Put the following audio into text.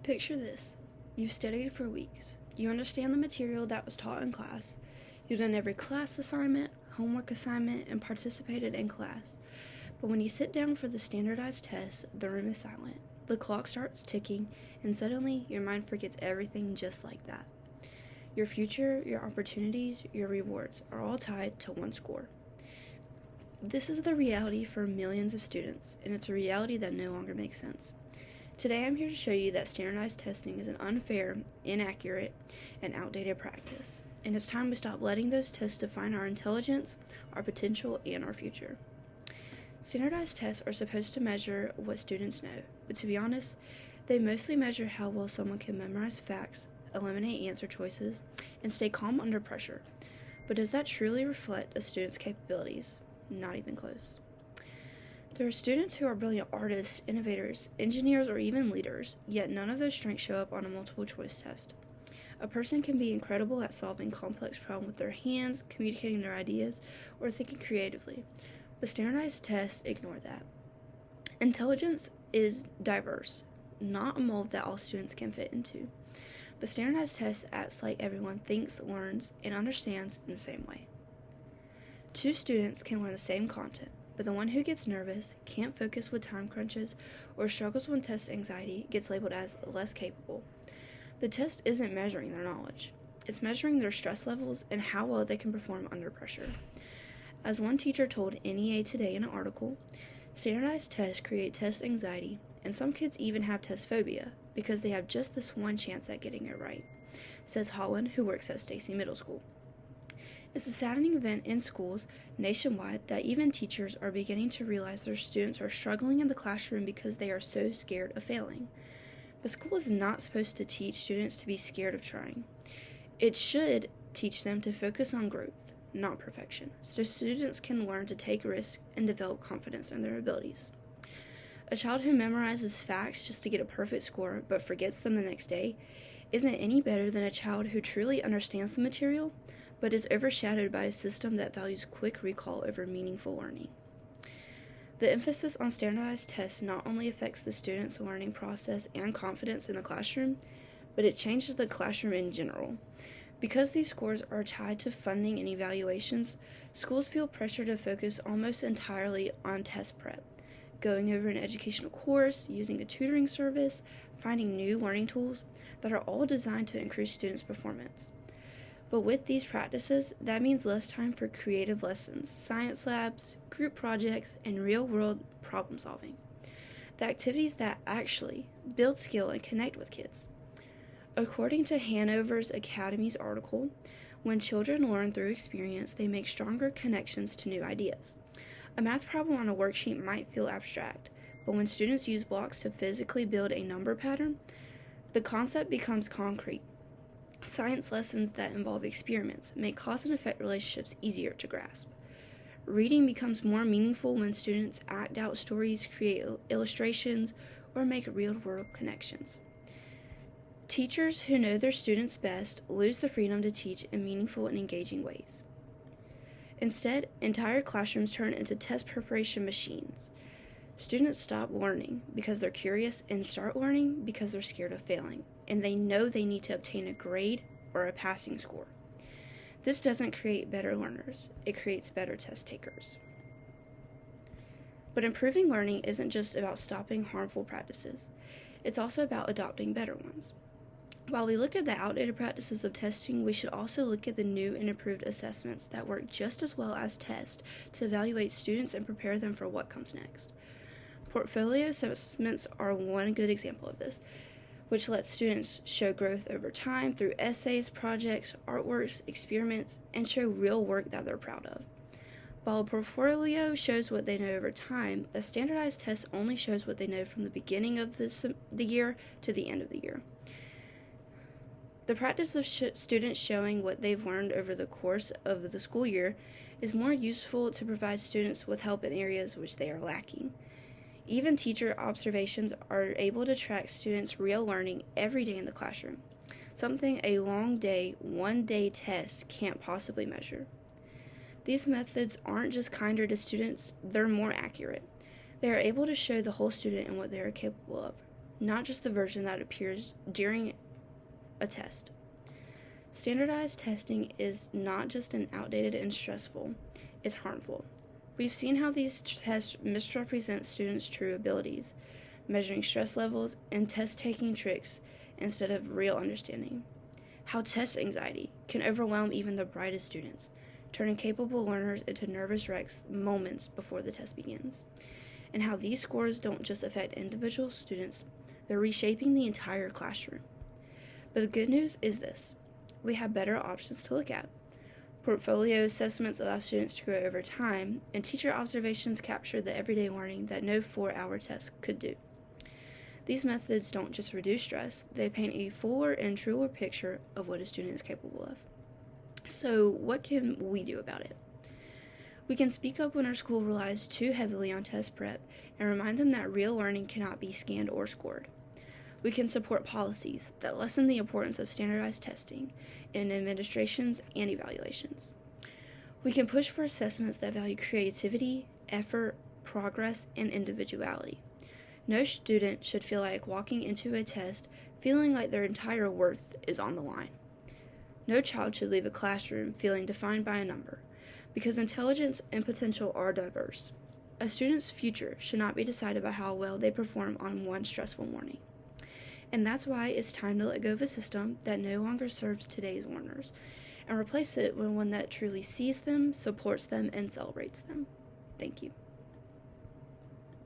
Picture this. You've studied for weeks. You understand the material that was taught in class. You've done every class assignment, homework assignment, and participated in class. But when you sit down for the standardized test, the room is silent. The clock starts ticking, and suddenly your mind forgets everything just like that. Your future, your opportunities, your rewards are all tied to one score. This is the reality for millions of students, and it's a reality that no longer makes sense. Today I'm here to show you that standardized testing is an unfair, inaccurate, and outdated practice, and it's time we stop letting those tests define our intelligence, our potential, and our future. Standardized tests are supposed to measure what students know, but to be honest, they mostly measure how well someone can memorize facts, eliminate answer choices, and stay calm under pressure. But does that truly reflect a student's capabilities? Not even close. There are students who are brilliant artists, innovators, engineers, or even leaders, yet none of those strengths show up on a multiple choice test. A person can be incredible at solving complex problems with their hands, communicating their ideas, or thinking creatively, but standardized tests ignore that. Intelligence is diverse, not a mold that all students can fit into, but standardized tests act like everyone thinks, learns, and understands in the same way. Two students can learn the same content, but the one who gets nervous, can't focus with time crunches, or struggles with test anxiety gets labeled as less capable. The test isn't measuring their knowledge. It's measuring their stress levels and how well they can perform under pressure. As one teacher told NEA Today in an article, standardized tests create test anxiety, and some kids even have test phobia because they have just this one chance at getting it right, says Holland, who works at Stacy Middle School. It's a saddening event in schools nationwide that even teachers are beginning to realize their students are struggling in the classroom because they are so scared of failing. But school is not supposed to teach students to be scared of trying. It should teach them to focus on growth, not perfection, so students can learn to take risks and develop confidence in their abilities. A child who memorizes facts just to get a perfect score but forgets them the next day isn't any better than a child who truly understands the material but is overshadowed by a system that values quick recall over meaningful learning. The emphasis on standardized tests not only affects the student's learning process and confidence in the classroom, but it changes the classroom in general. Because these scores are tied to funding and evaluations, schools feel pressure to focus almost entirely on test prep, going over an educational course, using a tutoring service, finding new learning tools that are all designed to increase students' performance. But with these practices, that means less time for creative lessons, science labs, group projects, and real-world problem solving. The activities that actually build skill and connect with kids. According to Hanover's Academy's article, when children learn through experience, they make stronger connections to new ideas. A math problem on a worksheet might feel abstract, but when students use blocks to physically build a number pattern, the concept becomes concrete. Science lessons that involve experiments make cause and effect relationships easier to grasp. Reading becomes more meaningful when students act out stories, create illustrations, or make real-world connections. Teachers who know their students best lose the freedom to teach in meaningful and engaging ways. Instead, entire classrooms turn into test preparation machines. Students stop learning because they're curious and start learning because they're scared of failing, and they know they need to obtain a grade or a passing score. This doesn't create better learners, it creates better test takers. But improving learning isn't just about stopping harmful practices, it's also about adopting better ones. While we look at the outdated practices of testing, we should also look at the new and improved assessments that work just as well as tests to evaluate students and prepare them for what comes next. Portfolio assessments are one good example of this, which lets students show growth over time through essays, projects, artworks, experiments, and show real work that they're proud of. While a portfolio shows what they know over time, a standardized test only shows what they know from the beginning of the year to the end of the year. The practice of students showing what they've learned over the course of the school year is more useful to provide students with help in areas which they are lacking. Even teacher observations are able to track students' real learning every day in the classroom, something a long day, one-day test can't possibly measure. These methods aren't just kinder to students, they're more accurate. They are able to show the whole student and what they are capable of, not just the version that appears during a test. Standardized testing is not just outdated and stressful, it's harmful. We've seen how these tests misrepresent students' true abilities, measuring stress levels and test-taking tricks instead of real understanding. How test anxiety can overwhelm even the brightest students, turning capable learners into nervous wrecks moments before the test begins. And how these scores don't just affect individual students, they're reshaping the entire classroom. But the good news is this: we have better options to look at. Portfolio assessments allow students to grow over time, and teacher observations capture the everyday learning that no 4-hour test could do. These methods don't just reduce stress, they paint a fuller and truer picture of what a student is capable of. So, what can we do about it? We can speak up when our school relies too heavily on test prep and remind them that real learning cannot be scanned or scored. We can support policies that lessen the importance of standardized testing in administrations and evaluations. We can push for assessments that value creativity, effort, progress, and individuality. No student should feel like walking into a test feeling like their entire worth is on the line. No child should leave a classroom feeling defined by a number, because intelligence and potential are diverse. A student's future should not be decided by how well they perform on one stressful morning. And that's why it's time to let go of a system that no longer serves today's learners and replace it with one that truly sees them, supports them, and celebrates them. Thank you.